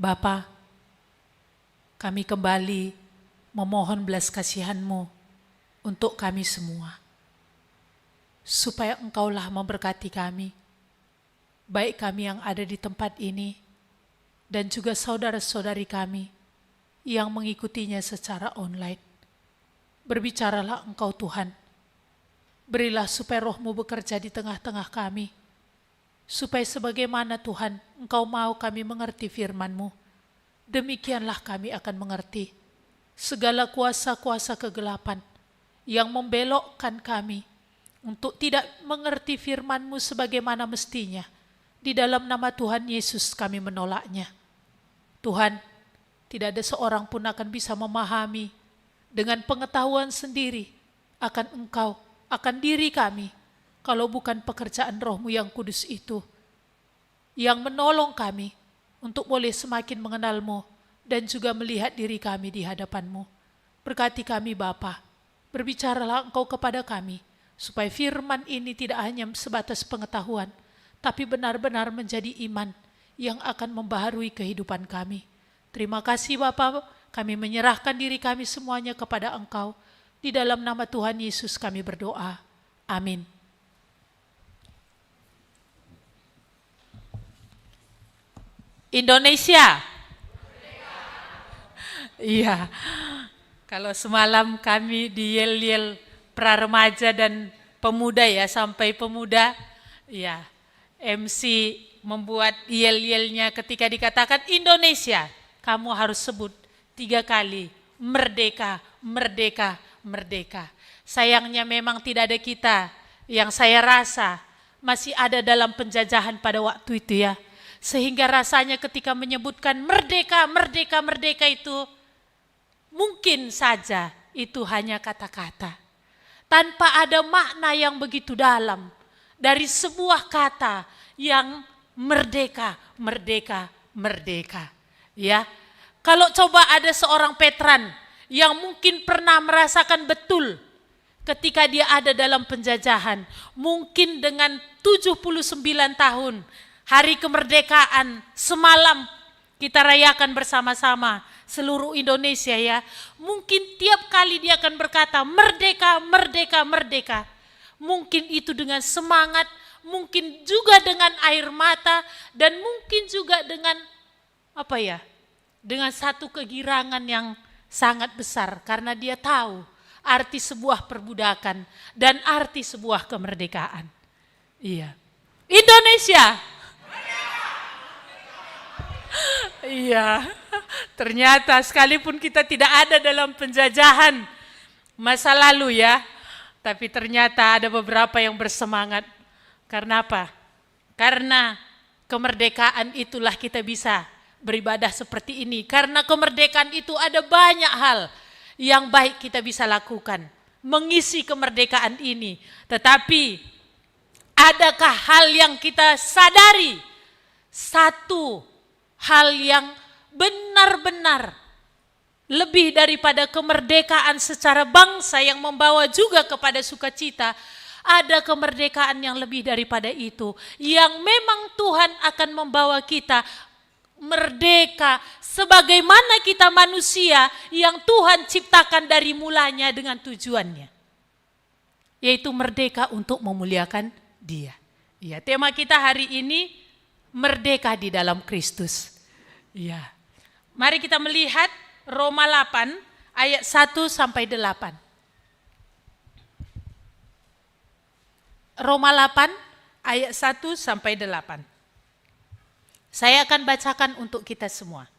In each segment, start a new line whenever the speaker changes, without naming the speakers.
Bapa, kami kembali memohon belas kasihan-Mu untuk kami semua. Supaya Engkaulah memberkati kami, baik kami yang ada di tempat ini, dan juga saudara-saudari kami yang mengikutinya secara online. Berbicaralah Engkau Tuhan, berilah supaya Roh-Mu bekerja di tengah-tengah kami, supaya sebagaimana Tuhan Engkau mau kami mengerti firman-Mu, demikianlah kami akan mengerti segala kuasa-kuasa kegelapan yang membelokkan kami untuk tidak mengerti firman-Mu sebagaimana mestinya. Di dalam nama Tuhan Yesus kami menolaknya. Tuhan, tidak ada seorang pun akan bisa memahami dengan pengetahuan sendiri akan Engkau, akan diri kami, kalau bukan pekerjaan Roh-Mu yang kudus itu, yang menolong kami untuk boleh semakin mengenal-Mu dan juga melihat diri kami di hadapan-Mu. Berkati kami Bapa, berbicaralah Engkau kepada kami, supaya firman ini tidak hanya sebatas pengetahuan, tapi benar-benar menjadi iman yang akan membaharui kehidupan kami. Terima kasih Bapa, kami menyerahkan diri kami semuanya kepada Engkau. Di dalam nama Tuhan Yesus kami berdoa. Amin. Indonesia. Iya. Kalau semalam kami di Yel-Yel pra-remaja dan pemuda ya, sampai pemuda, ya, MC membuat yel-yelnya ketika dikatakan Indonesia, kamu harus sebut 3 kali, merdeka, merdeka, merdeka. Sayangnya memang tidak ada kita yang saya rasa masih ada dalam penjajahan pada waktu itu ya. Sehingga rasanya ketika menyebutkan merdeka, merdeka, merdeka itu mungkin saja itu hanya kata-kata. Tanpa ada makna yang begitu dalam dari sebuah kata yang merdeka, merdeka, merdeka. Ya, kalau coba ada seorang veteran yang mungkin pernah merasakan betul ketika dia ada dalam penjajahan, mungkin dengan 79 tahun, hari kemerdekaan semalam kita rayakan bersama-sama seluruh Indonesia ya. Mungkin tiap kali dia akan berkata merdeka, merdeka, merdeka. Mungkin itu dengan semangat, mungkin juga dengan air mata, dan mungkin juga dengan apa ya? Dengan satu kegirangan yang sangat besar karena dia tahu arti sebuah perbudakan dan arti sebuah kemerdekaan. Iya. Indonesia. Iya, ternyata sekalipun kita tidak ada dalam penjajahan masa lalu ya, tapi ternyata ada beberapa yang bersemangat. Karena apa? Karena kemerdekaan itulah kita bisa beribadah seperti ini. Karena kemerdekaan itu ada banyak hal yang baik kita bisa lakukan, mengisi kemerdekaan ini. Tetapi adakah hal yang kita sadari? Satu hal yang benar-benar lebih daripada kemerdekaan secara bangsa yang membawa juga kepada sukacita, ada kemerdekaan yang lebih daripada itu, yang memang Tuhan akan membawa kita merdeka sebagaimana kita manusia yang Tuhan ciptakan dari mulanya dengan tujuannya, yaitu merdeka untuk memuliakan Dia. Ya, tema kita hari ini merdeka di dalam Kristus. Ya. Mari kita melihat Roma 8 ayat 1 sampai 8. Roma 8 ayat 1 sampai 8. Saya akan bacakan untuk kita semua.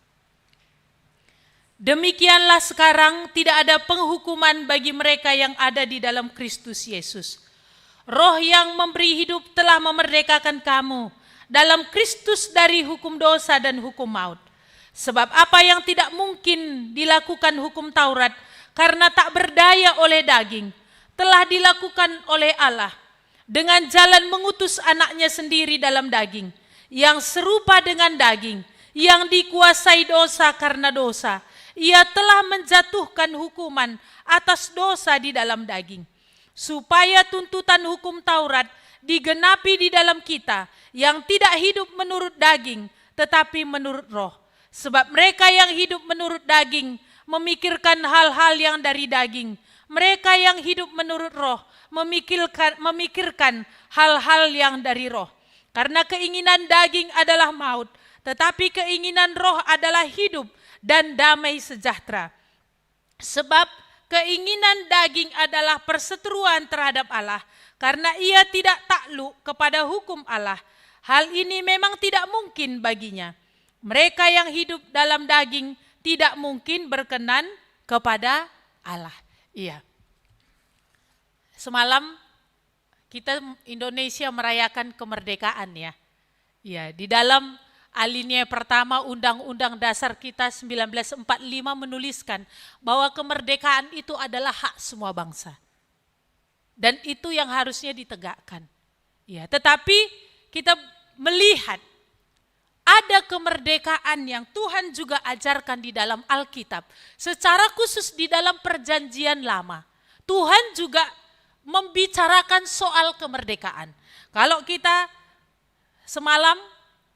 Demikianlah sekarang tidak ada penghukuman bagi mereka yang ada di dalam Kristus Yesus. Roh yang memberi hidup telah memerdekakan kamu dalam Kristus dari hukum dosa dan hukum maut. Sebab apa yang tidak mungkin dilakukan hukum Taurat karena tak berdaya oleh daging, telah dilakukan oleh Allah dengan jalan mengutus anaknya sendiri dalam daging, yang serupa dengan daging, yang dikuasai dosa karena dosa. Ia telah menjatuhkan hukuman atas dosa di dalam daging, supaya tuntutan hukum Taurat digenapi di dalam kita, yang tidak hidup menurut daging, tetapi menurut roh. Sebab mereka yang hidup menurut daging memikirkan hal-hal yang dari daging. Mereka yang hidup menurut roh memikirkan hal-hal yang dari roh. Karena keinginan daging adalah maut, tetapi keinginan roh adalah hidup dan damai sejahtera. Sebab keinginan daging adalah perseteruan terhadap Allah, karena ia tidak takluk kepada hukum Allah. Hal ini memang tidak mungkin baginya. Mereka yang hidup dalam daging tidak mungkin berkenan kepada Allah. Iya. Semalam kita Indonesia merayakan kemerdekaan ya. Ya, di dalam alinea pertama Undang-Undang Dasar kita 1945 menuliskan bahwa kemerdekaan itu adalah hak semua bangsa. Dan itu yang harusnya ditegakkan. Ya, tetapi kita melihat ada kemerdekaan yang Tuhan juga ajarkan di dalam Alkitab. Secara khusus di dalam Perjanjian Lama. Tuhan juga membicarakan soal kemerdekaan. Kalau kita semalam,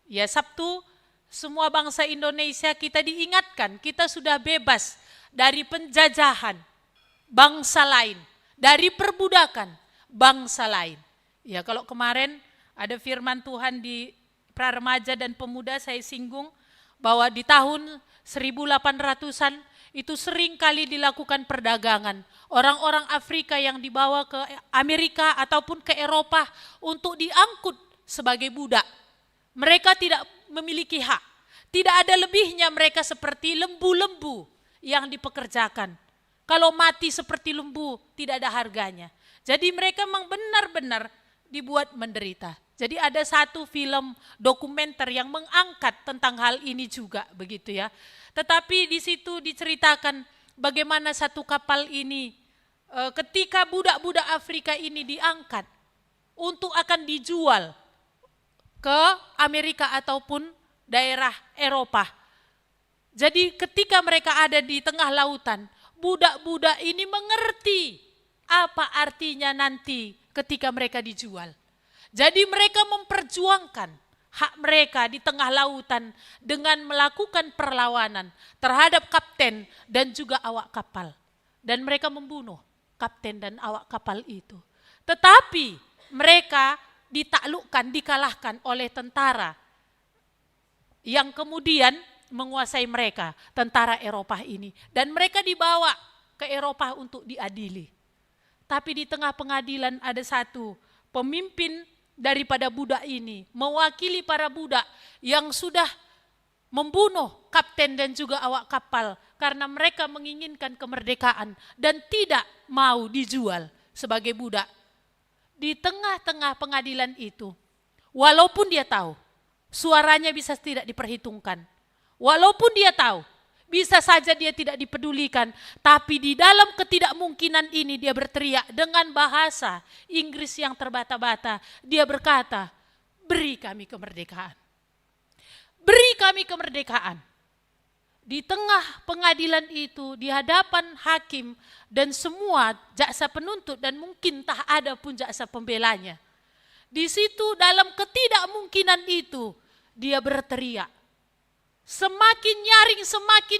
ya Sabtu, semua bangsa Indonesia kita diingatkan, kita sudah bebas dari penjajahan bangsa lain, dari perbudakan bangsa lain. Ya kalau kemarin ada firman Tuhan di Praremaja dan Pemuda saya singgung bahwa di tahun 1800-an itu sering kali dilakukan perdagangan. Orang-orang Afrika yang dibawa ke Amerika ataupun ke Eropa untuk diangkut sebagai budak. Mereka tidak memiliki hak. Tidak ada lebihnya mereka seperti lembu-lembu yang dipekerjakan. Kalau mati seperti lembu tidak ada harganya. Jadi mereka memang benar-benar dibuat menderita. Jadi ada satu film dokumenter yang mengangkat tentang hal ini juga begitu ya. Tetapi di situ diceritakan bagaimana satu kapal ini ketika budak-budak Afrika ini diangkat untuk akan dijual ke Amerika ataupun daerah Eropa. Jadi ketika mereka ada di tengah lautan, budak-budak ini mengerti apa artinya nanti ketika mereka dijual. Jadi mereka memperjuangkan hak mereka di tengah lautan dengan melakukan perlawanan terhadap kapten dan juga awak kapal. Dan mereka membunuh kapten dan awak kapal itu. Tetapi mereka ditaklukkan, dikalahkan oleh tentara yang kemudian menguasai mereka, tentara Eropa ini. Dan mereka dibawa ke Eropa untuk diadili. Tapi di tengah pengadilan ada satu pemimpin daripada budak ini, mewakili para budak yang sudah membunuh kapten dan juga awak kapal karena mereka menginginkan kemerdekaan dan tidak mau dijual sebagai budak. Di tengah-tengah pengadilan itu, walaupun dia tahu suaranya bisa tidak diperhitungkan, walaupun dia tahu bisa saja dia tidak dipedulikan, tapi di dalam ketidakmungkinan ini dia berteriak dengan bahasa Inggris yang terbata-bata. Dia berkata, beri kami kemerdekaan. Beri kami kemerdekaan. Di tengah pengadilan itu, di hadapan hakim dan semua jaksa penuntut dan mungkin tak ada pun jaksa pembelanya. Di situ dalam ketidakmungkinan itu, dia berteriak. Semakin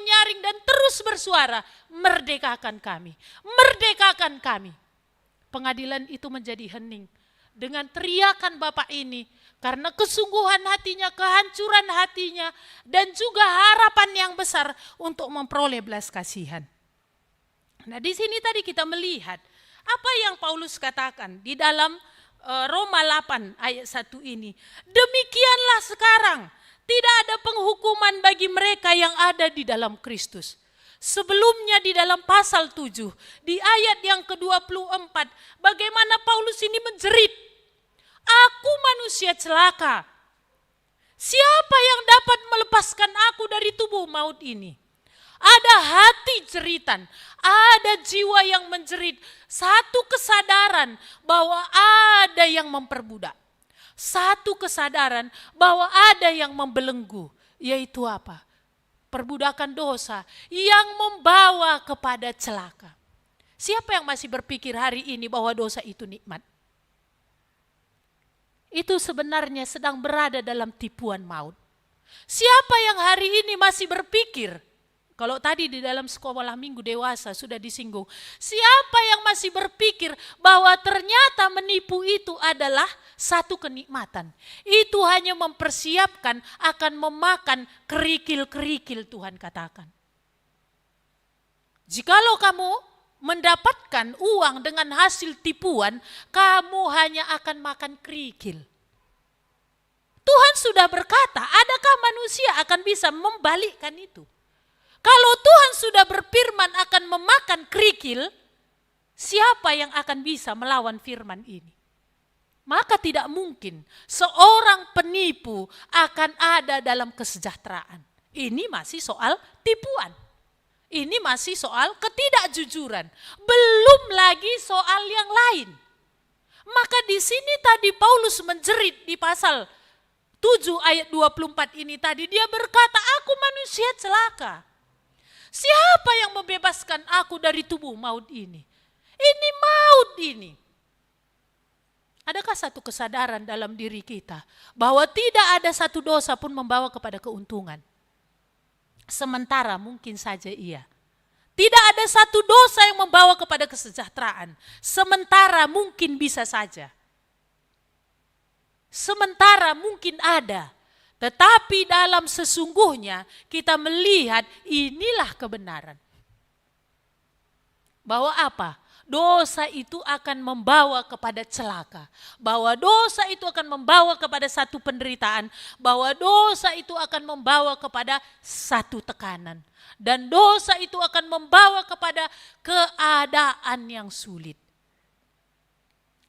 nyaring dan terus bersuara, merdekakan kami, merdekakan kami. Pengadilan itu menjadi hening dengan teriakan Bapak ini karena kesungguhan hatinya, kehancuran hatinya, dan juga harapan yang besar untuk memperoleh belas kasihan. Nah di sini tadi kita melihat apa yang Paulus katakan di dalam Roma 8 ayat 1 ini. Demikianlah sekarang. Tidak ada penghukuman bagi mereka yang ada di dalam Kristus. Sebelumnya di dalam pasal 7, di ayat yang ke-24, bagaimana Paulus ini menjerit. Aku manusia celaka. Siapa yang dapat melepaskan aku dari tubuh maut ini? Ada hati jeritan, ada jiwa yang menjerit. Satu kesadaran bahwa ada yang memperbudak. Satu kesadaran bahwa ada yang membelenggu, yaitu apa? Perbudakan dosa yang membawa kepada celaka. Siapa yang masih berpikir hari ini bahwa dosa itu nikmat? Itu sebenarnya sedang berada dalam tipuan maut. Siapa yang hari ini masih berpikir, kalau tadi di dalam sekolah minggu dewasa sudah disinggung, siapa yang masih berpikir bahwa ternyata menipu itu adalah satu kenikmatan. Itu hanya mempersiapkan akan memakan kerikil-kerikil, Tuhan katakan. Jikalau kamu mendapatkan uang dengan hasil tipuan, kamu hanya akan makan kerikil. Tuhan sudah berkata, adakah manusia akan bisa membalikkan itu? Kalau Tuhan sudah berfirman akan memakan kerikil, siapa yang akan bisa melawan firman ini? Maka tidak mungkin seorang penipu akan ada dalam kesejahteraan. Ini masih soal tipuan. Ini masih soal ketidakjujuran. Belum lagi soal yang lain. Maka di sini tadi Paulus menjerit di pasal 7 ayat 24 ini tadi, dia berkata, aku manusia celaka. Siapa yang membebaskan aku dari tubuh maut ini? Ini maut ini. Adakah satu kesadaran dalam diri kita bahwa tidak ada satu dosa pun membawa kepada keuntungan? Sementara mungkin saja iya. Tidak ada satu dosa yang membawa kepada kesejahteraan. Sementara mungkin bisa saja. Sementara mungkin ada, tetapi dalam sesungguhnya kita melihat inilah kebenaran. Bahwa apa? Dosa itu akan membawa kepada celaka. Bahwa dosa itu akan membawa kepada satu penderitaan. Bahwa dosa itu akan membawa kepada satu tekanan. Dan dosa itu akan membawa kepada keadaan yang sulit.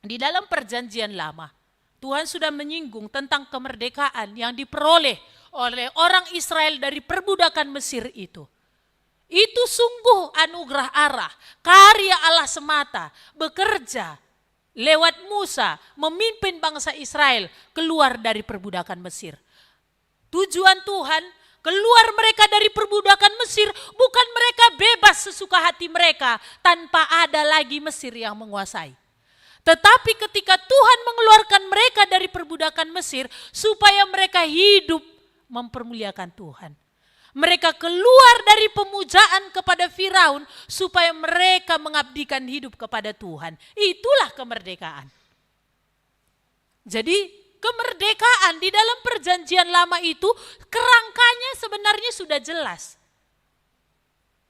Di dalam perjanjian lama, Tuhan sudah menyinggung tentang kemerdekaan yang diperoleh oleh orang Israel dari perbudakan Mesir itu. Itu sungguh anugerah Allah, karya Allah semata, bekerja lewat Musa, memimpin bangsa Israel keluar dari perbudakan Mesir. Tujuan Tuhan, keluar mereka dari perbudakan Mesir, bukan mereka bebas sesuka hati mereka tanpa ada lagi Mesir yang menguasai. Tetapi ketika Tuhan mengeluarkan mereka dari perbudakan Mesir, supaya mereka hidup mempermuliakan Tuhan. Mereka keluar dari pemujaan kepada Firaun, supaya mereka mengabdikan hidup kepada Tuhan. Itulah kemerdekaan. Jadi kemerdekaan di dalam perjanjian lama itu, kerangkanya sebenarnya sudah jelas.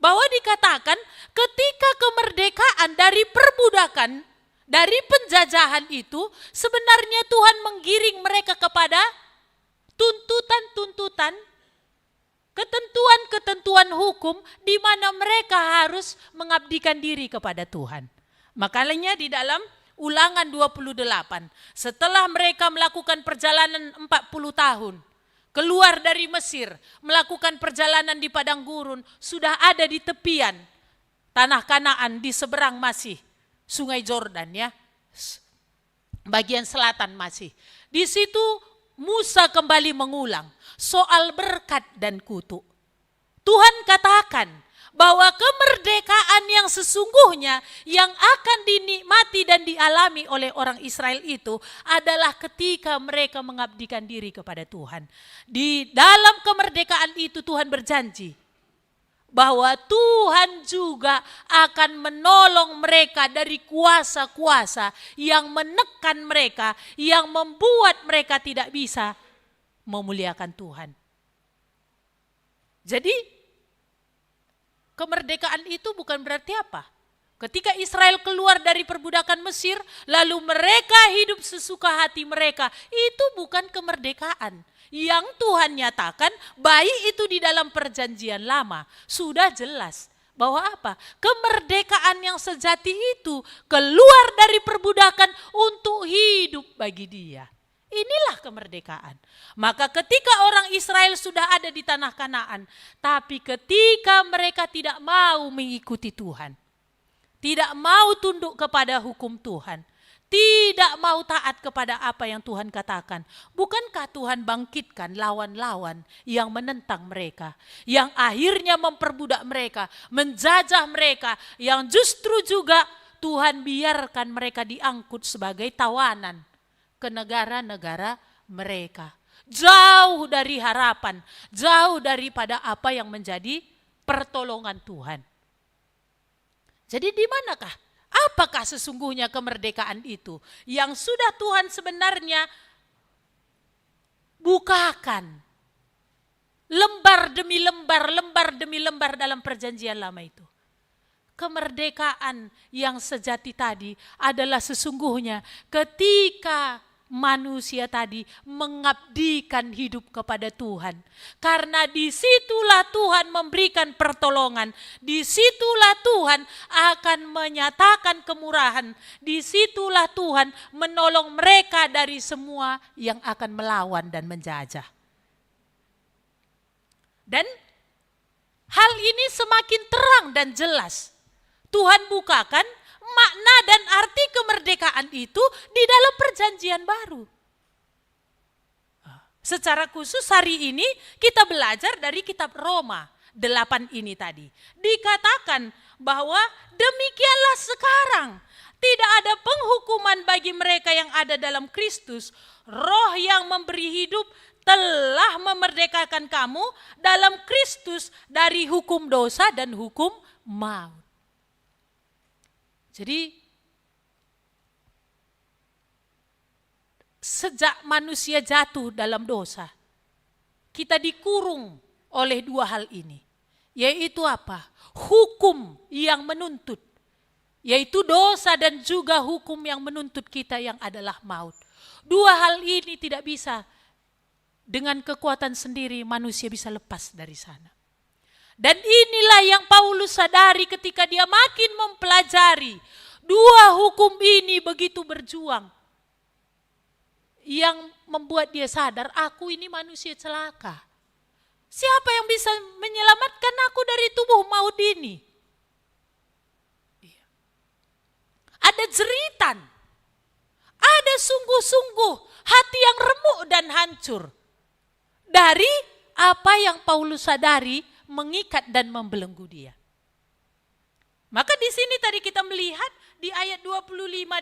Bahwa dikatakan ketika kemerdekaan dari perbudakan, dari penjajahan itu, sebenarnya Tuhan menggiring mereka kepada tuntutan-tuntutan, ketentuan-ketentuan hukum di mana mereka harus mengabdikan diri kepada Tuhan. Makanya di dalam Ulangan 28, setelah mereka melakukan perjalanan 40 tahun, keluar dari Mesir, melakukan perjalanan di padang gurun, sudah ada di tepian tanah Kanaan di seberang masih Sungai Jordan ya, bagian selatan masih. Di situ Musa kembali mengulang soal berkat dan kutuk. Tuhan katakan bahwa kemerdekaan yang sesungguhnya yang akan dinikmati dan dialami oleh orang Israel itu adalah ketika mereka mengabdikan diri kepada Tuhan. Di dalam kemerdekaan itu Tuhan berjanji bahwa Tuhan juga akan menolong mereka dari kuasa-kuasa yang menekan mereka, yang membuat mereka tidak bisa memuliakan Tuhan. Jadi kemerdekaan itu bukan berarti apa? Ketika Israel keluar dari perbudakan Mesir, lalu mereka hidup sesuka hati mereka, itu bukan kemerdekaan. Yang Tuhan nyatakan, baik itu di dalam perjanjian lama, sudah jelas bahwa apa? Kemerdekaan yang sejati itu keluar dari perbudakan untuk hidup bagi dia. Inilah kemerdekaan. Maka ketika orang Israel sudah ada di tanah Kanaan, tapi ketika mereka tidak mau mengikuti Tuhan, tidak mau tunduk kepada hukum Tuhan, tidak mau taat kepada apa yang Tuhan katakan. Bukankah Tuhan bangkitkan lawan-lawan yang menentang mereka, yang akhirnya memperbudak mereka, menjajah mereka, yang justru juga Tuhan biarkan mereka diangkut sebagai tawanan ke negara-negara mereka. Jauh dari harapan, jauh daripada apa yang menjadi pertolongan Tuhan. Jadi di manakah? Apakah sesungguhnya kemerdekaan itu yang sudah Tuhan sebenarnya bukakan lembar demi lembar dalam perjanjian lama itu? Kemerdekaan yang sejati tadi adalah sesungguhnya ketika manusia tadi mengabdikan hidup kepada Tuhan. Karena disitulah Tuhan memberikan pertolongan. Disitulah Tuhan akan menyatakan kemurahan. Disitulah Tuhan menolong mereka dari semua yang akan melawan dan menjajah. Dan hal ini semakin terang dan jelas. Tuhan bukakan makna dan arti kemerdekaan itu di dalam perjanjian baru. Secara khusus hari ini kita belajar dari kitab Roma 8 ini tadi. Dikatakan bahwa demikianlah sekarang tidak ada penghukuman bagi mereka yang ada dalam Kristus. Roh yang memberi hidup telah memerdekakan kamu dalam Kristus dari hukum dosa dan hukum maut. Jadi sejak manusia jatuh dalam dosa, kita dikurung oleh dua hal ini. Yaitu apa? Hukum yang menuntut. Yaitu dosa dan juga hukum yang menuntut kita yang adalah maut. Dua hal ini tidak bisa dengan kekuatan sendiri manusia bisa lepas dari sana. Dan inilah yang Paulus sadari ketika dia makin mempelajari. Dua hukum ini begitu berjuang. Yang membuat dia sadar, aku ini manusia celaka. Siapa yang bisa menyelamatkan aku dari tubuh maut ini? Ada jeritan. Ada sungguh-sungguh hati yang remuk dan hancur. Dari apa yang Paulus sadari mengikat dan membelenggu dia. Maka di sini tadi kita melihat di ayat 25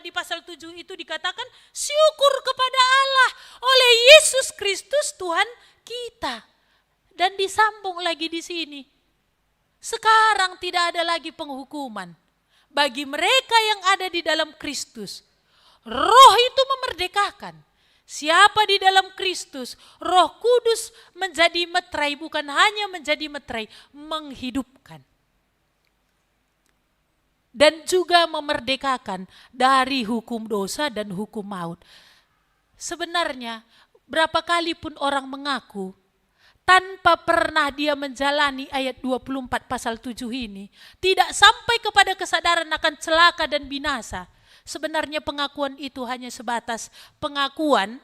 di pasal 7 itu dikatakan syukur kepada Allah oleh Yesus Kristus Tuhan kita. Dan disambung lagi di sini. Sekarang tidak ada lagi penghukuman bagi mereka yang ada di dalam Kristus. Roh itu memerdekakan. Siapa di dalam Kristus, Roh Kudus menjadi meterai, bukan hanya menjadi meterai, menghidupkan. Dan juga memerdekakan dari hukum dosa dan hukum maut. Sebenarnya berapa kali pun orang mengaku, tanpa pernah dia menjalani ayat 24 pasal 7 ini, tidak sampai kepada kesadaran akan celaka dan binasa. Sebenarnya pengakuan itu hanya sebatas pengakuan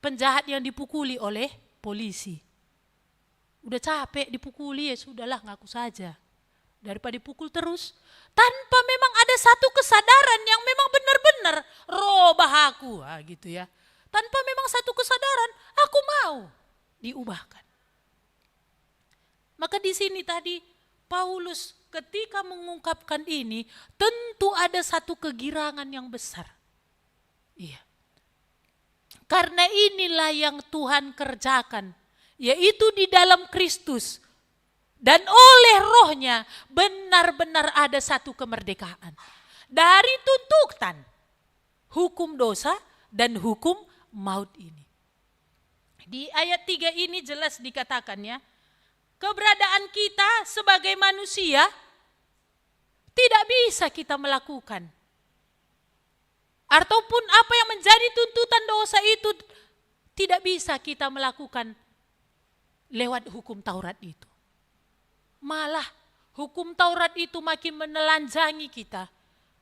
penjahat yang dipukuli oleh polisi. Udah capek dipukuli, ya sudahlah ngaku saja. Daripada dipukul terus. Tanpa memang ada satu kesadaran yang memang benar-benar robah aku. Gitu ya. Tanpa memang satu kesadaran, aku mau diubahkan. Maka di sini tadi Paulus ketika mengungkapkan ini, tentu ada satu kegirangan yang besar. Iya. Karena inilah yang Tuhan kerjakan, yaitu di dalam Kristus. Dan oleh Rohnya benar-benar ada satu kemerdekaan. Dari tuntutan hukum dosa dan hukum maut ini. Di ayat 3 ini jelas dikatakannya, keberadaan kita sebagai manusia tidak bisa kita melakukan. Ataupun apa yang menjadi tuntutan dosa itu tidak bisa kita melakukan lewat hukum Taurat itu. Malah hukum Taurat itu makin menelanjangi kita,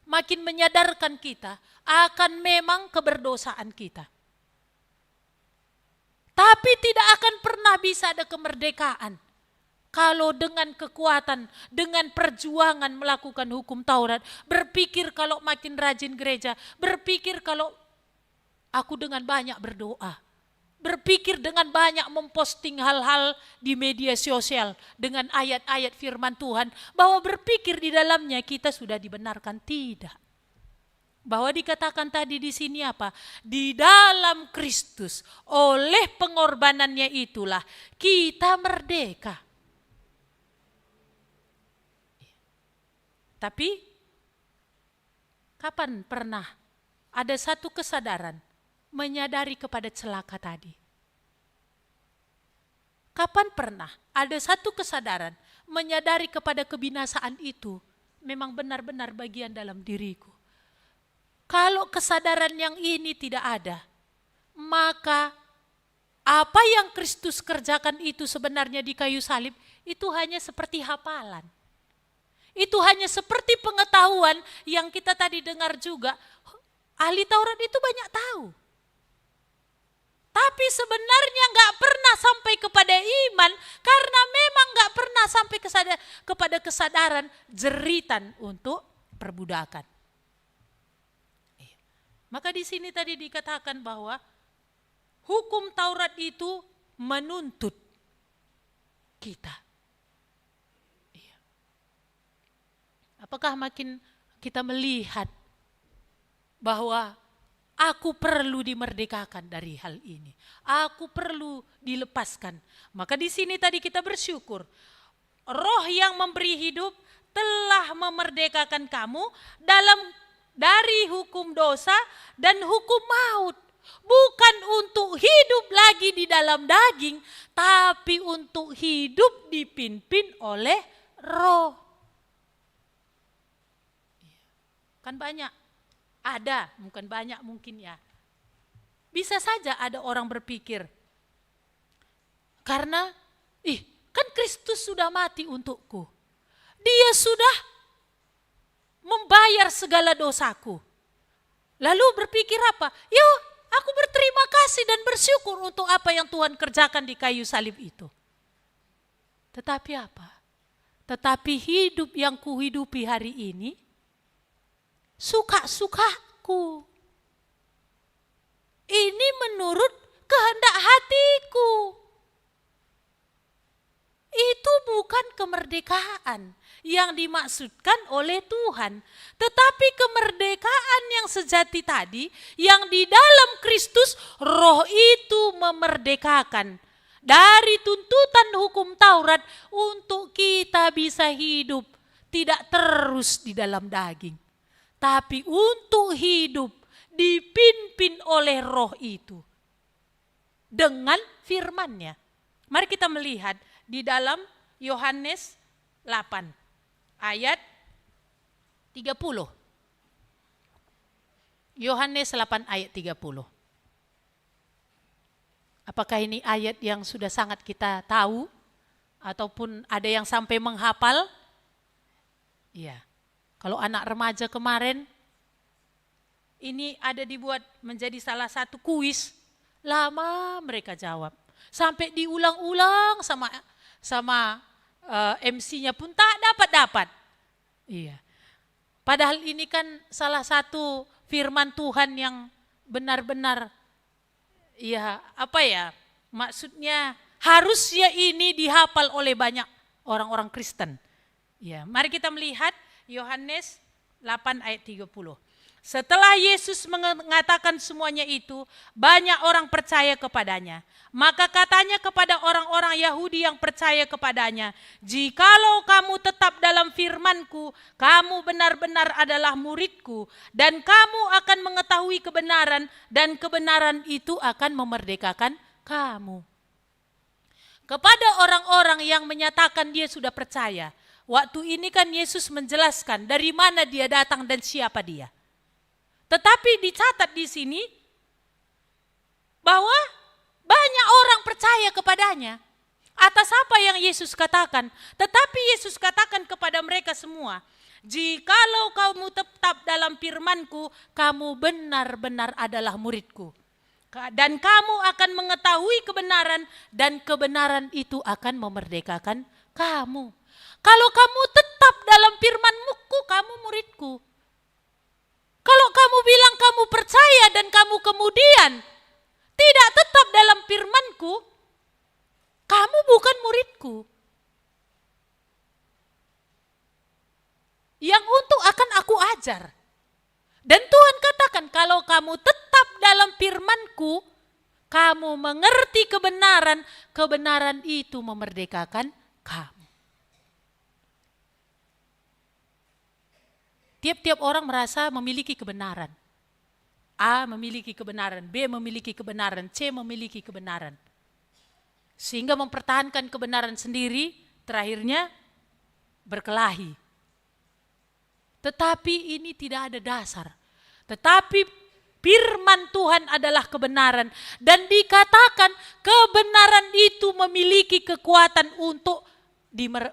makin menyadarkan kita akan memang keberdosaan kita. Tapi tidak akan pernah bisa ada kemerdekaan kalau dengan kekuatan, dengan perjuangan melakukan hukum Taurat, berpikir kalau makin rajin gereja, berpikir kalau aku dengan banyak berdoa, berpikir dengan banyak memposting hal-hal di media sosial dengan ayat-ayat firman Tuhan, bahwa berpikir di dalamnya kita sudah dibenarkan, tidak. Bahwa dikatakan tadi di sini apa? Di dalam Kristus, oleh pengorbanannya itulah kita merdeka. Tapi kapan pernah ada satu kesadaran menyadari kepada celaka tadi? Kapan pernah ada satu kesadaran menyadari kepada kebinasaan itu memang benar-benar bagian dalam diriku? Kalau kesadaran yang ini tidak ada, maka apa yang Kristus kerjakan itu sebenarnya di kayu salib itu hanya seperti hafalan. Itu hanya seperti pengetahuan yang kita tadi dengar juga. Ahli Taurat itu banyak tahu. Tapi sebenarnya nggak pernah sampai kepada iman karena memang nggak pernah sampai kepada kesadaran jeritan untuk perbudakan. Maka di sini tadi dikatakan bahwa hukum Taurat itu menuntut kita. Apakah makin kita melihat bahwa aku perlu dimerdekakan dari hal ini. Aku perlu dilepaskan. Maka di sini tadi kita bersyukur. Roh yang memberi hidup telah memerdekakan kamu dari hukum dosa dan hukum maut. Bukan untuk hidup lagi di dalam daging, tapi untuk hidup dipimpin oleh roh. Kan banyak, ada, bukan banyak mungkin ya. Bisa saja ada orang berpikir, karena kan Kristus sudah mati untukku. Dia sudah membayar segala dosaku. Lalu berpikir apa? Aku berterima kasih dan bersyukur untuk apa yang Tuhan kerjakan di kayu salib itu. Tetapi apa? Tetapi hidup yang kuhidupi hari ini, suka-sukaku. Ini menurut kehendak hatiku. Itu bukan kemerdekaan yang dimaksudkan oleh Tuhan. Tetapi kemerdekaan yang sejati tadi, yang di dalam Kristus, roh itu memerdekakan dari tuntutan hukum Taurat untuk kita bisa hidup tidak terus di dalam daging. Tapi untuk hidup dipimpin oleh roh itu dengan firman-Nya. Mari kita melihat di dalam Yohanes 8 ayat 30. Yohanes 8 ayat 30. Apakah ini ayat yang sudah sangat kita tahu ataupun ada yang sampai menghafal? Iya. Kalau anak remaja kemarin, ini ada dibuat menjadi salah satu kuis, lama mereka jawab. Sampai diulang-ulang sama MC-nya pun tak dapat. Iya. Padahal ini kan salah satu firman Tuhan yang benar-benar, maksudnya harusnya ini dihafal oleh banyak orang-orang Kristen. Ya, mari kita melihat Yohanes 8 ayat 30. Setelah Yesus mengatakan semuanya itu, banyak orang percaya kepadanya. Maka katanya kepada orang-orang Yahudi yang percaya kepadanya, "Jikalau kamu tetap dalam firman-Ku, kamu benar-benar adalah murid-Ku, dan kamu akan mengetahui kebenaran, dan kebenaran itu akan memerdekakan kamu." Kepada orang-orang yang menyatakan dia sudah percaya, waktu ini kan Yesus menjelaskan dari mana dia datang dan siapa dia. Tetapi dicatat di sini bahwa banyak orang percaya kepadanya atas apa yang Yesus katakan. Tetapi Yesus katakan kepada mereka semua, "Jikalau kamu tetap dalam firman-Ku, kamu benar-benar adalah murid-Ku. Dan kamu akan mengetahui kebenaran, dan kebenaran itu akan memerdekakan kamu." Kalau kamu tetap dalam firman-Ku, kamu murid-Ku. Kalau kamu bilang kamu percaya dan kamu kemudian tidak tetap dalam firman-Ku, kamu bukan murid-Ku. Yang untuk akan aku ajar. Dan Tuhan kamu tetap dalam firman-Ku, kamu mengerti kebenaran, kebenaran itu memerdekakan kamu. Tiap-tiap orang merasa memiliki kebenaran. A memiliki kebenaran, B memiliki kebenaran, C memiliki kebenaran. Sehingga mempertahankan kebenaran sendiri, terakhirnya berkelahi. Tetapi ini tidak ada dasar. Tetapi firman Tuhan adalah kebenaran. Dan dikatakan kebenaran itu memiliki kekuatan untuk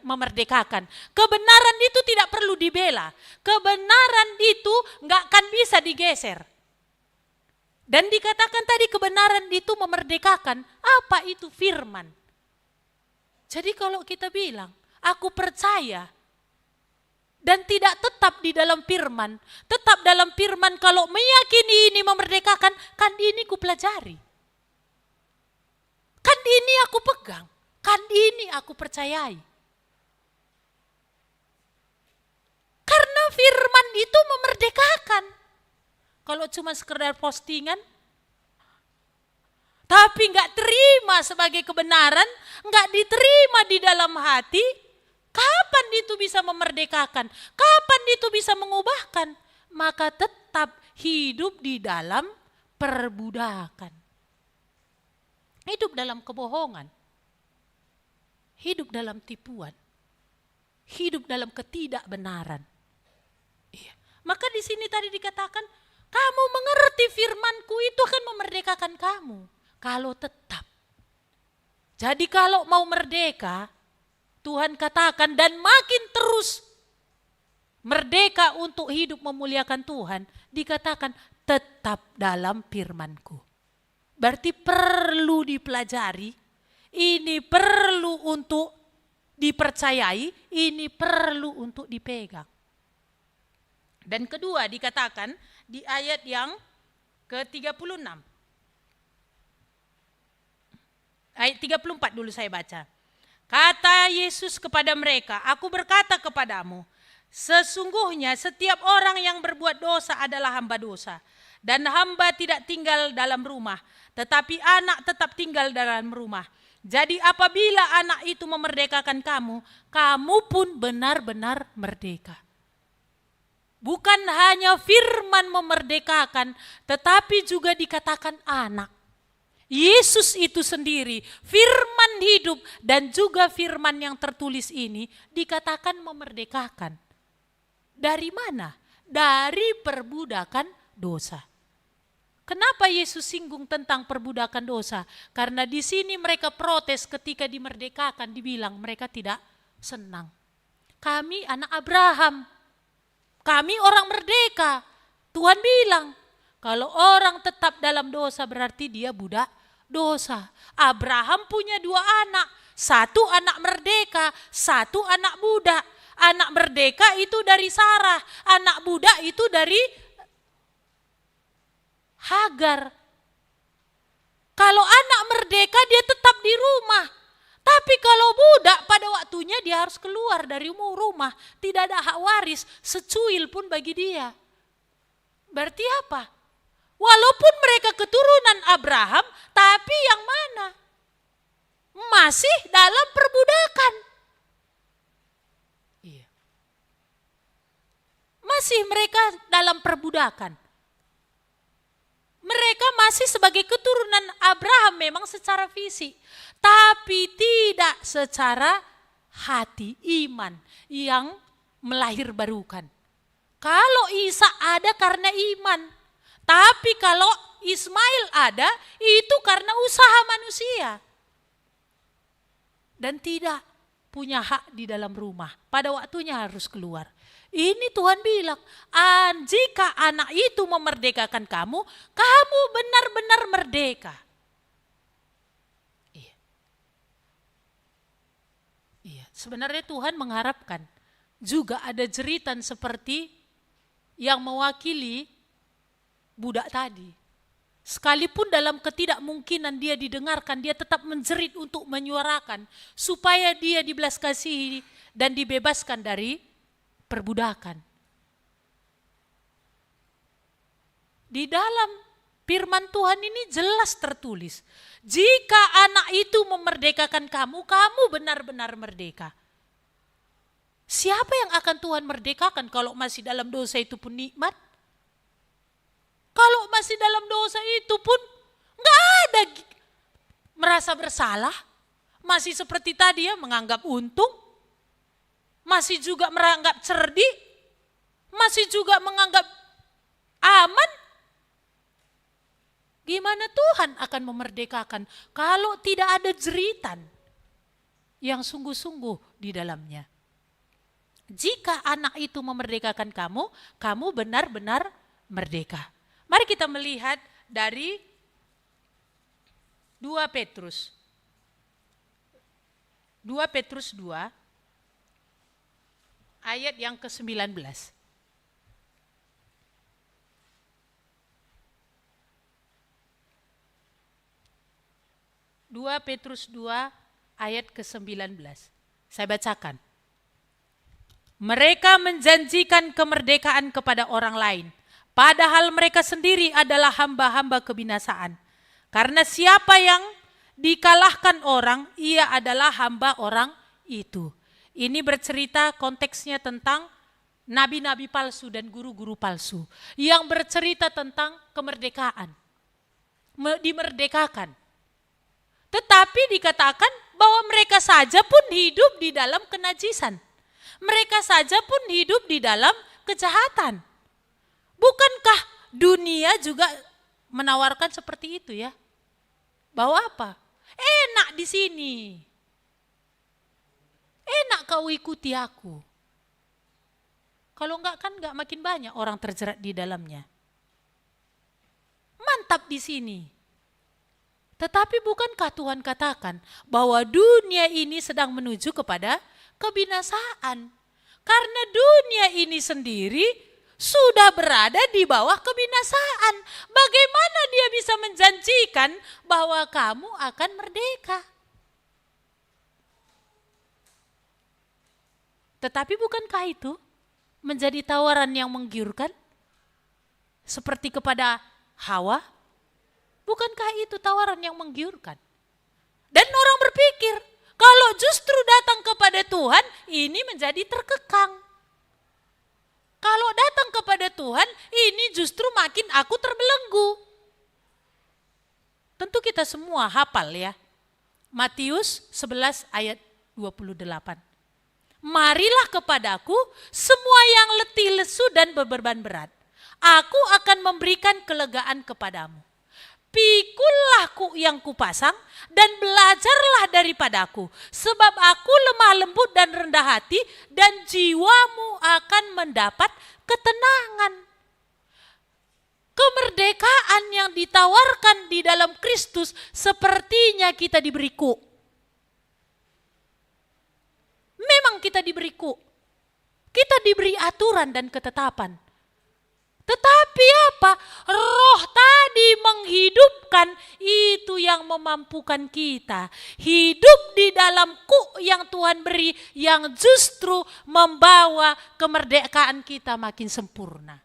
memerdekakan. Kebenaran itu tidak perlu dibela. Kebenaran itu nggak akan bisa digeser. Dan dikatakan tadi kebenaran itu memerdekakan. Apa itu firman? Jadi kalau kita bilang, aku percaya dan tidak tetap di dalam firman, tetap dalam firman kalau meyakini ini memerdekakan, kan ini ku pelajari. Kan ini aku pegang, kan ini aku percayai. Karena firman itu memerdekakan. Kalau cuma sekedar postingan, tapi nggak terima sebagai kebenaran, nggak diterima di dalam hati, kapan itu bisa memerdekakan? Kapan itu bisa mengubahkan? Maka tetap hidup di dalam perbudakan. Hidup dalam kebohongan. Hidup dalam tipuan. Hidup dalam ketidakbenaran. Iya. Maka di sini tadi dikatakan, kamu mengerti firman-Ku itu akan memerdekakan kamu. Kalau tetap. Jadi kalau mau merdeka, Tuhan katakan dan makin terus merdeka untuk hidup memuliakan Tuhan, dikatakan tetap dalam firman-Ku. Berarti perlu dipelajari, ini perlu untuk dipercayai, ini perlu untuk dipegang. Dan kedua dikatakan di ayat yang ke-36. Ayat 34 dulu saya baca. Kata Yesus kepada mereka, aku berkata kepadamu, sesungguhnya setiap orang yang berbuat dosa adalah hamba dosa. Dan hamba tidak tinggal dalam rumah, tetapi anak tetap tinggal dalam rumah. Jadi apabila anak itu memerdekakan kamu, kamu pun benar-benar merdeka. Bukan hanya firman memerdekakan, tetapi juga dikatakan anak. Yesus itu sendiri, firman hidup dan juga firman yang tertulis ini dikatakan memerdekakan. Dari mana? Dari perbudakan dosa. Kenapa Yesus singgung tentang perbudakan dosa? Karena di sini mereka protes ketika dimerdekakan, dibilang mereka tidak senang. Kami anak Abraham, kami orang merdeka. Tuhan bilang, kalau orang tetap dalam dosa berarti dia budak dosa. Abraham punya 2 anak, 1 anak merdeka, 1 anak budak. Anak merdeka itu dari Sarah, anak budak itu dari Hagar. Kalau anak merdeka dia tetap di rumah. Tapi kalau budak pada waktunya dia harus keluar dari rumah. Tidak ada hak waris secuil pun bagi dia. Berarti apa? Walaupun mereka keturunan Abraham, tapi yang mana? Masih dalam perbudakan. Iya. Masih mereka dalam perbudakan. Mereka masih sebagai keturunan Abraham memang secara fisik. Tapi tidak secara hati, iman yang melahirbarukan. Kalau Isa ada karena iman. Tapi kalau Ismail ada, itu karena usaha manusia. Dan tidak punya hak di dalam rumah. Pada waktunya harus keluar. Ini Tuhan bilang, jika anak itu memerdekakan kamu, kamu benar-benar merdeka. Iya. Iya. Sebenarnya Tuhan mengharapkan juga ada jeritan seperti yang mewakili budak tadi. Sekalipun dalam ketidakmungkinan dia didengarkan, dia tetap menjerit untuk menyuarakan supaya dia dibelas kasihi dan dibebaskan dari perbudakan. Di dalam firman Tuhan ini jelas tertulis, jika anak itu memerdekakan kamu, kamu benar-benar merdeka. Siapa yang akan Tuhan merdekakan kalau masih dalam dosa itu pun nikmat? Kalau masih dalam dosa itu pun nggak ada merasa bersalah. Masih seperti tadi ya, menganggap untung. Masih juga menganggap cerdik. Masih juga menganggap aman. Gimana Tuhan akan memerdekakan kalau tidak ada jeritan yang sungguh-sungguh di dalamnya? Jika anak itu memerdekakan kamu, kamu benar-benar merdeka. Mari kita melihat dari 2 Petrus. 2 Petrus 2 ayat yang ke-19. 2 Petrus 2 ayat ke-19. Saya bacakan. Mereka menjanjikan kemerdekaan kepada orang lain, padahal mereka sendiri adalah hamba-hamba kebinasaan. Karena siapa yang dikalahkan orang, ia adalah hamba orang itu. Ini bercerita konteksnya tentang nabi-nabi palsu dan guru-guru palsu yang bercerita tentang kemerdekaan. Dimerdekakan. Tetapi dikatakan bahwa mereka saja pun hidup di dalam kenajisan. Mereka saja pun hidup di dalam kejahatan. Bukankah dunia juga menawarkan seperti itu ya? Bahwa apa? Enak di sini. Enak kau ikuti aku. Kalau enggak kan enggak makin banyak orang terjerat di dalamnya. Mantap di sini. Tetapi bukankah Tuhan katakan bahwa dunia ini sedang menuju kepada kebinasaan? Karena dunia ini sendiri sudah berada di bawah kebinasaan. Bagaimana dia bisa menjanjikan bahwa kamu akan merdeka? Tetapi bukankah itu menjadi tawaran yang menggiurkan? Seperti kepada Hawa? Bukankah itu tawaran yang menggiurkan? Dan orang berpikir, kalau justru datang kepada Tuhan, ini menjadi terkekang. Kalau datang kepada Tuhan, ini justru makin aku terbelenggu. Tentu kita semua hafal ya. Matius 11 ayat 28. Marilah kepadaku semua yang letih lesu dan berbeban berat. Aku akan memberikan kelegaan kepadamu. Pikullah yang kupasang dan belajarlah daripadaku, sebab aku lemah lembut dan rendah hati, dan jiwamu akan mendapat ketenangan. Kemerdekaan yang ditawarkan di dalam Kristus sepertinya kita diberi kuk. Memang kita diberi kuk. Kita diberi aturan dan ketetapan. Tetapi apa? Roh tadi menghidupkan, itu yang memampukan kita. Hidup di dalam kuk yang Tuhan beri, yang justru membawa kemerdekaan kita makin sempurna.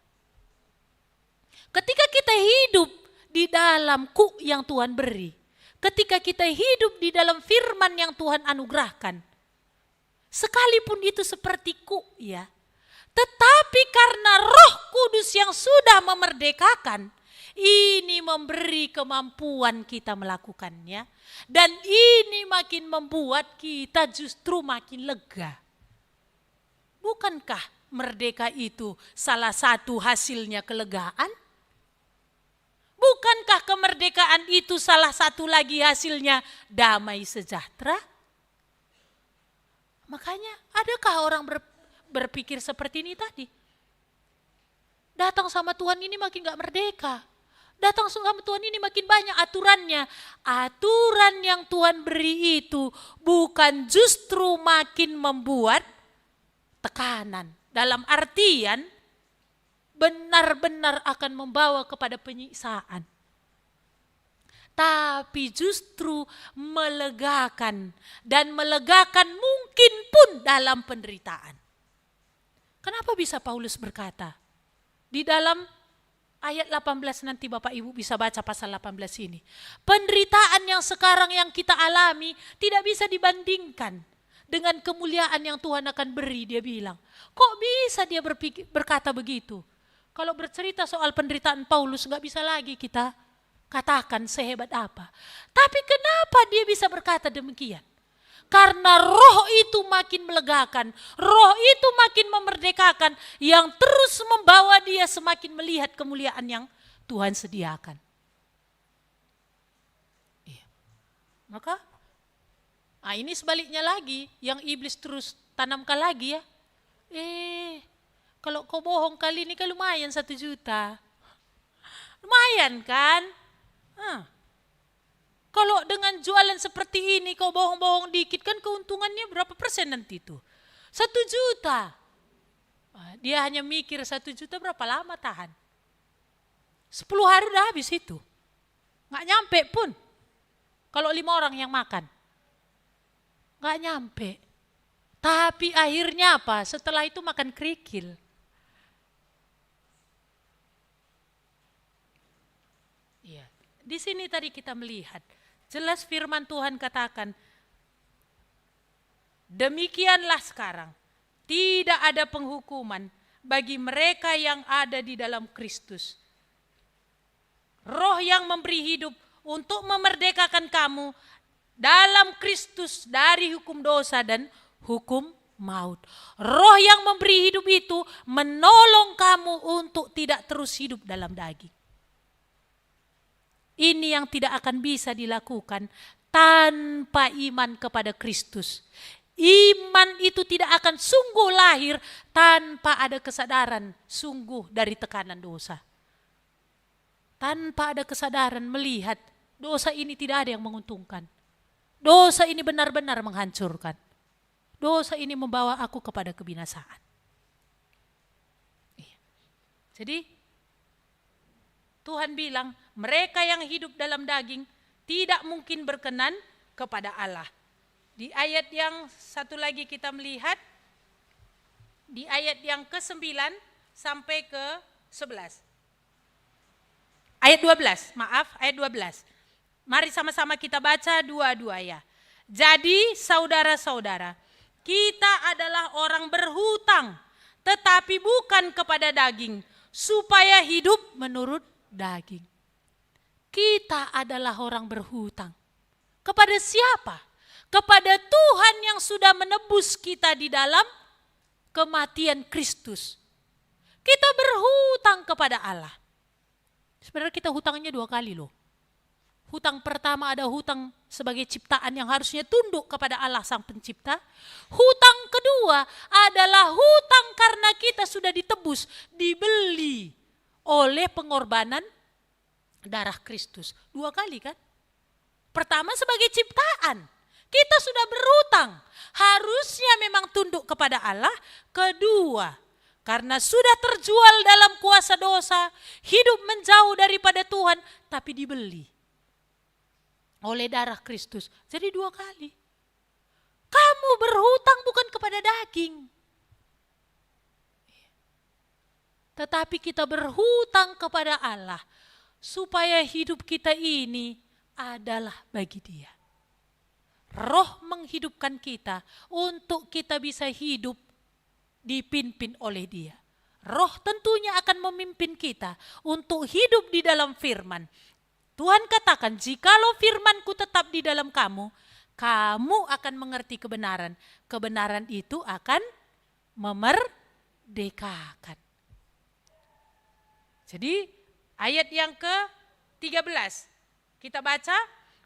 Ketika kita hidup di dalam kuk yang Tuhan beri, ketika kita hidup di dalam firman yang Tuhan anugerahkan, sekalipun itu seperti kuk ya, tetapi karena Roh Kudus yang sudah memerdekakan, ini memberi kemampuan kita melakukannya. Dan ini makin membuat kita justru makin lega. Bukankah merdeka itu salah satu hasilnya kelegaan? Bukankah kemerdekaan itu salah satu lagi hasilnya damai sejahtera? Makanya adakah orang berpikir seperti ini tadi? Datang sama Tuhan ini makin gak merdeka. Datang sama Tuhan ini makin banyak aturannya. Aturan yang Tuhan beri itu bukan justru makin membuat tekanan. Dalam artian benar-benar akan membawa kepada penyiksaan. Tapi justru melegakan, dan melegakan mungkin pun dalam penderitaan. Kenapa bisa Paulus berkata di dalam Ayat 18 nanti Bapak Ibu bisa baca pasal 18 ini. Penderitaan yang sekarang yang kita alami tidak bisa dibandingkan dengan kemuliaan yang Tuhan akan beri, dia bilang. Kok bisa dia berkata begitu? Kalau bercerita soal penderitaan Paulus gak bisa lagi kita katakan sehebat apa. Tapi kenapa dia bisa berkata demikian? Karena roh itu makin melegakan, roh itu makin memerdekakan, yang terus membawa dia semakin melihat kemuliaan yang Tuhan sediakan. Iya. Maka, ini sebaliknya lagi, yang iblis terus tanamkan lagi ya. Kalau kau bohong kali ini kan lumayan 1 juta. Lumayan kan? Kalau dengan jualan seperti ini kau bohong-bohong dikit kan keuntungannya berapa persen nanti itu? 1 juta. Dia hanya mikir 1 juta berapa lama tahan? 10 hari udah habis itu. Nggak nyampe pun. Kalau 5 orang yang makan. Nggak nyampe. Tapi akhirnya apa? Setelah itu makan kerikil. Iya. Di sini tadi kita melihat. Jelas firman Tuhan katakan, demikianlah sekarang, tidak ada penghukuman bagi mereka yang ada di dalam Kristus. Roh yang memberi hidup untuk memerdekakan kamu dalam Kristus dari hukum dosa dan hukum maut. Roh yang memberi hidup itu menolong kamu untuk tidak terus hidup dalam daging. Ini yang tidak akan bisa dilakukan tanpa iman kepada Kristus. Iman itu tidak akan sungguh lahir tanpa ada kesadaran sungguh dari tekanan dosa. Tanpa ada kesadaran melihat dosa ini tidak ada yang menguntungkan. Dosa ini benar-benar menghancurkan. Dosa ini membawa aku kepada kebinasaan. Jadi Tuhan bilang, mereka yang hidup dalam daging tidak mungkin berkenan kepada Allah. Di ayat yang satu lagi kita melihat, di ayat yang ke-9 sampai ke-11. Ayat 12, ayat 12. Mari sama-sama kita baca dua-dua ya. Jadi saudara-saudara, kita adalah orang berhutang, tetapi bukan kepada daging, supaya hidup menurut daging. Kita adalah orang berhutang. Kepada siapa? Kepada Tuhan yang sudah menebus kita di dalam kematian Kristus. Kita berhutang kepada Allah. Sebenarnya kita hutangnya 2 kali loh. Hutang pertama ada hutang sebagai ciptaan yang harusnya tunduk kepada Allah sang pencipta. Hutang kedua adalah hutang karena kita sudah ditebus, dibeli oleh pengorbanan darah Kristus. 2 kali kan? Pertama sebagai ciptaan. Kita sudah berhutang. Harusnya memang tunduk kepada Allah. Kedua, karena sudah terjual dalam kuasa dosa, hidup menjauh daripada Tuhan, tapi dibeli oleh darah Kristus. Jadi 2 kali. Kamu berhutang bukan kepada daging. Tetapi kita berhutang kepada Allah supaya hidup kita ini adalah bagi Dia. Roh menghidupkan kita untuk kita bisa hidup dipimpin oleh Dia. Roh tentunya akan memimpin kita untuk hidup di dalam firman. Tuhan katakan, jikalau firman-Ku tetap di dalam kamu, kamu akan mengerti kebenaran. Kebenaran itu akan memerdekakan. Jadi ayat yang ke-13 kita baca,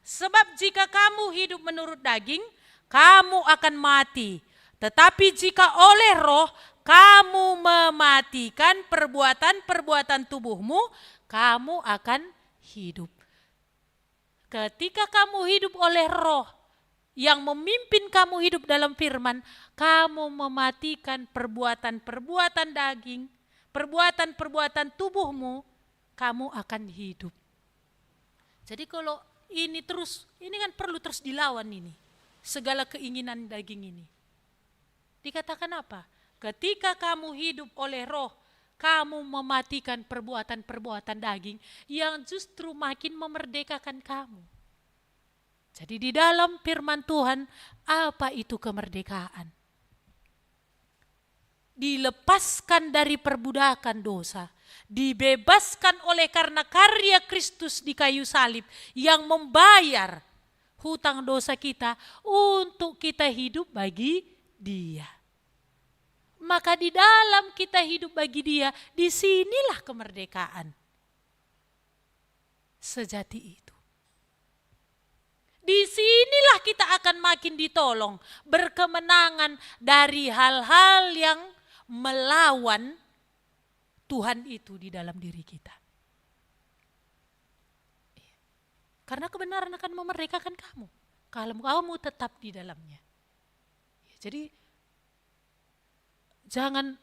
sebab jika kamu hidup menurut daging, kamu akan mati. Tetapi jika oleh roh kamu mematikan perbuatan-perbuatan tubuhmu, kamu akan hidup. Ketika kamu hidup oleh roh yang memimpin kamu hidup dalam firman, kamu mematikan perbuatan-perbuatan daging, perbuatan-perbuatan tubuhmu, kamu akan hidup. Jadi kalau ini kan perlu terus dilawan ini. Segala keinginan daging ini. Dikatakan apa? Ketika kamu hidup oleh roh, kamu mematikan perbuatan-perbuatan daging yang justru makin memerdekakan kamu. Jadi di dalam firman Tuhan, apa itu kemerdekaan? Dilepaskan dari perbudakan dosa, dibebaskan oleh karena karya Kristus di kayu salib yang membayar hutang dosa kita untuk kita hidup bagi Dia. Maka di dalam kita hidup bagi Dia, disinilah kemerdekaan sejati itu. Disinilah kita akan makin ditolong, berkemenangan dari hal-hal yang melawan Tuhan itu di dalam diri kita. Karena kebenaran akan memerdekakan kamu, kalau kamu tetap di dalamnya. Jadi jangan,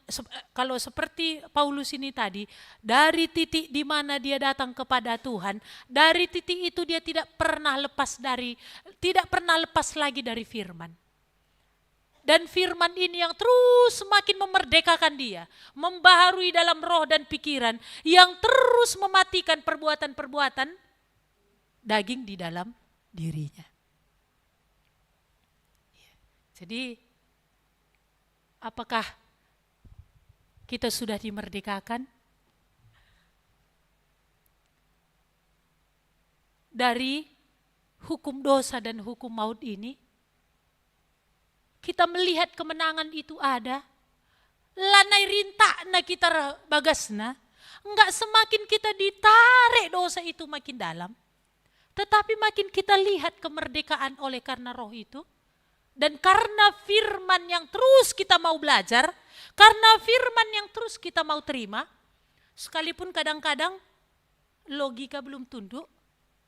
kalau seperti Paulus ini tadi, dari titik di mana dia datang kepada Tuhan, dari titik itu dia tidak pernah lepas lagi dari firman. Dan firman ini yang terus semakin memerdekakan dia, membaharui dalam roh dan pikiran, yang terus mematikan perbuatan-perbuatan daging di dalam dirinya. Jadi, apakah kita sudah dimerdekakan dari hukum dosa dan hukum maut ini? Kita melihat kemenangan itu ada. Lanai rintakna kita bagasna. Enggak semakin kita ditarik dosa itu makin dalam. Tetapi makin kita lihat kemerdekaan oleh karena roh itu. Dan karena firman yang terus kita mau belajar. Karena firman yang terus kita mau terima. Sekalipun kadang-kadang logika belum tunduk.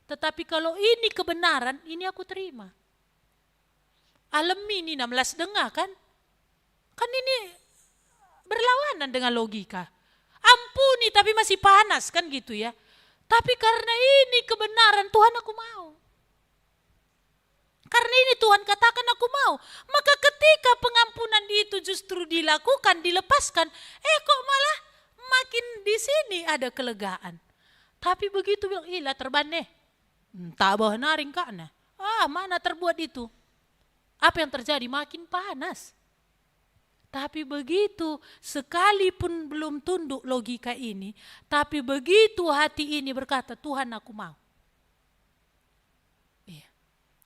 Tetapi kalau ini kebenaran, ini aku terima. Alami ini 16 dengar kan? Kan ini berlawanan dengan logika. Ampuni tapi masih panas kan gitu ya. Tapi karena ini kebenaran Tuhan aku mau. Karena ini Tuhan katakan aku mau. Maka ketika pengampunan itu justru dilakukan, dilepaskan. Kok malah makin di sini ada kelegaan. Tapi begitu bilang, ilah terbane. Tak bawa naring kakna. Mana terbuat itu. Apa yang terjadi? Makin panas. Tapi begitu sekalipun belum tunduk logika ini, tapi begitu hati ini berkata, Tuhan aku mau. Iya.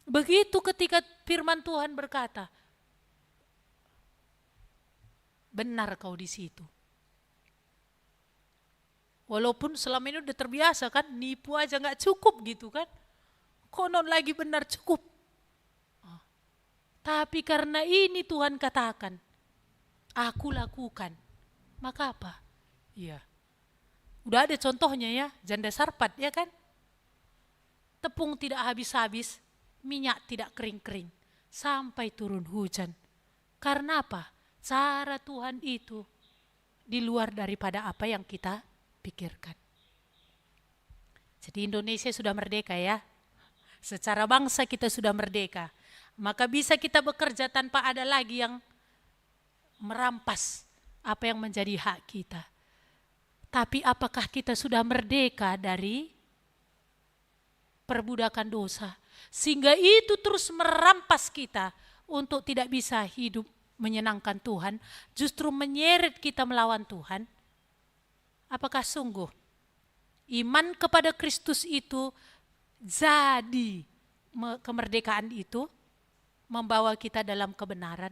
Begitu ketika firman Tuhan berkata, benar kau di situ. Walaupun selama ini udah terbiasa kan, nipu aja gak cukup gitu kan. Konon lagi benar cukup. Tapi karena ini Tuhan katakan, aku lakukan. Maka apa? Iya. Udah ada contohnya ya, janda Sarpat ya kan? Tepung tidak habis-habis, minyak tidak kering-kering, sampai turun hujan. Karena apa? Cara Tuhan itu di luar daripada apa yang kita pikirkan. Jadi Indonesia sudah merdeka ya. Secara bangsa kita sudah merdeka. Maka bisa kita bekerja tanpa ada lagi yang merampas apa yang menjadi hak kita. Tapi apakah kita sudah merdeka dari perbudakan dosa? Sehingga itu terus merampas kita untuk tidak bisa hidup menyenangkan Tuhan. Justru menyeret kita melawan Tuhan. Apakah sungguh iman kepada Kristus itu jadi kemerdekaan itu? Membawa kita dalam kebenaran,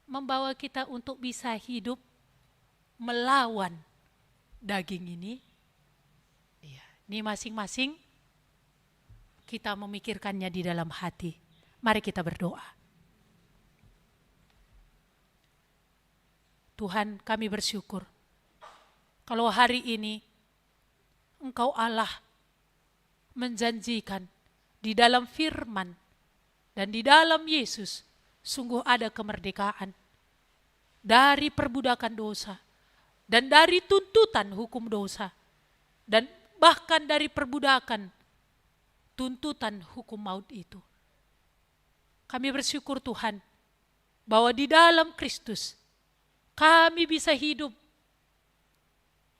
membawa kita untuk bisa hidup melawan daging ini. Ya, ini masing-masing kita memikirkannya di dalam hati. Mari kita berdoa. Tuhan, kami bersyukur kalau hari ini Engkau Allah menjanjikan di dalam firman dan di dalam Yesus sungguh ada kemerdekaan dari perbudakan dosa dan dari tuntutan hukum dosa dan bahkan dari perbudakan tuntutan hukum maut itu. Kami bersyukur Tuhan bahwa di dalam Kristus kami bisa hidup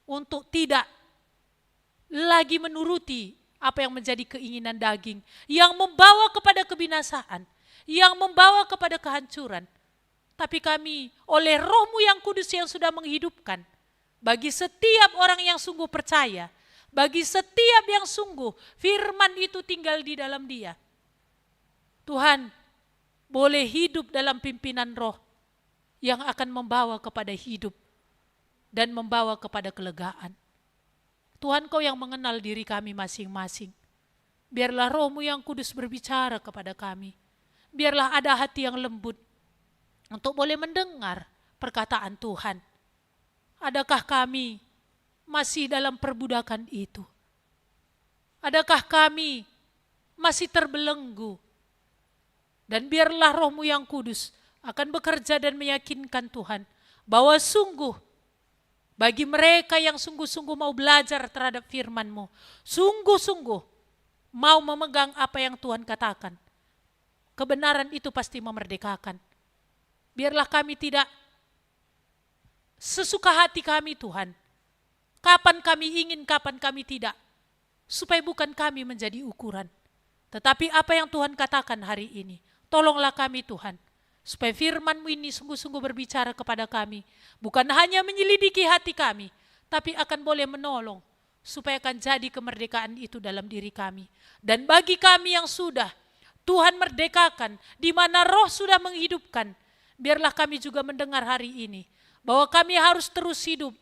untuk tidak lagi menuruti apa yang menjadi keinginan daging, yang membawa kepada kebinasaan, yang membawa kepada kehancuran. Tapi kami oleh Roh-Mu yang kudus yang sudah menghidupkan, bagi setiap orang yang sungguh percaya, bagi setiap yang sungguh firman itu tinggal di dalam dia, Tuhan boleh hidup dalam pimpinan Roh yang akan membawa kepada hidup dan membawa kepada kelegaan. Tuhan, Kau yang mengenal diri kami masing-masing. Biarlah Roh-Mu yang kudus berbicara kepada kami. Biarlah ada hati yang lembut untuk boleh mendengar perkataan Tuhan. Adakah kami masih dalam perbudakan itu? Adakah kami masih terbelenggu? Dan biarlah Roh-Mu yang kudus akan bekerja dan meyakinkan Tuhan bahwa sungguh bagi mereka yang sungguh-sungguh mau belajar terhadap firman-Mu, sungguh-sungguh mau memegang apa yang Tuhan katakan, kebenaran itu pasti memerdekakan. Biarlah kami tidak sesuka hati kami, Tuhan. Kapan kami ingin, kapan kami tidak. Supaya bukan kami menjadi ukuran. Tetapi apa yang Tuhan katakan hari ini, tolonglah kami Tuhan. Supaya firman-Mu ini sungguh-sungguh berbicara kepada kami. Bukan hanya menyelidiki hati kami, tapi akan boleh menolong. Supaya akan jadi kemerdekaan itu dalam diri kami. Dan bagi kami yang sudah Tuhan merdekakan, di mana Roh sudah menghidupkan, biarlah kami juga mendengar hari ini, bahwa kami harus terus hidup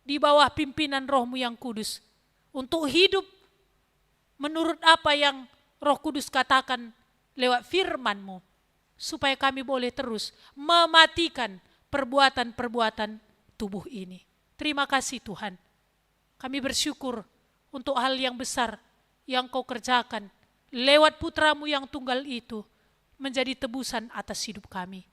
di bawah pimpinan Roh-Mu yang kudus. Untuk hidup menurut apa yang Roh Kudus katakan lewat firman-Mu. Supaya kami boleh terus mematikan perbuatan-perbuatan tubuh ini. Terima kasih Tuhan. Kami bersyukur untuk hal yang besar yang Kau kerjakan lewat putra-Mu yang tunggal itu menjadi tebusan atas hidup kami.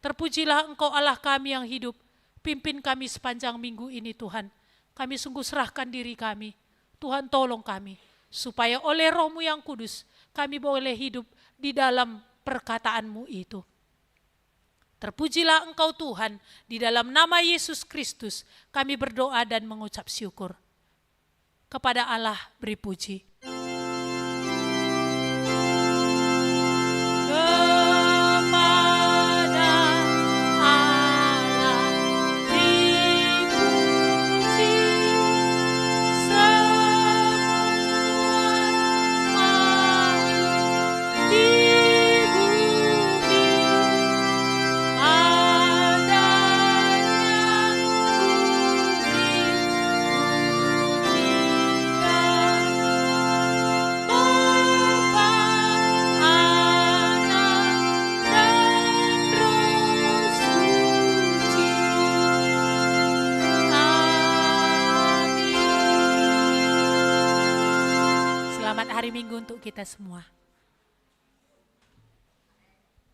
Terpujilah Engkau Allah kami yang hidup, pimpin kami sepanjang minggu ini Tuhan. Kami sungguh serahkan diri kami. Tuhan tolong kami, supaya oleh Roh-Mu yang kudus kami boleh hidup di dalam perkataan-Mu itu. Terpujilah Engkau Tuhan, di dalam nama Yesus Kristus kami berdoa dan mengucap syukur. Kepada Allah beri puji. Selamat hari Minggu untuk kita semua.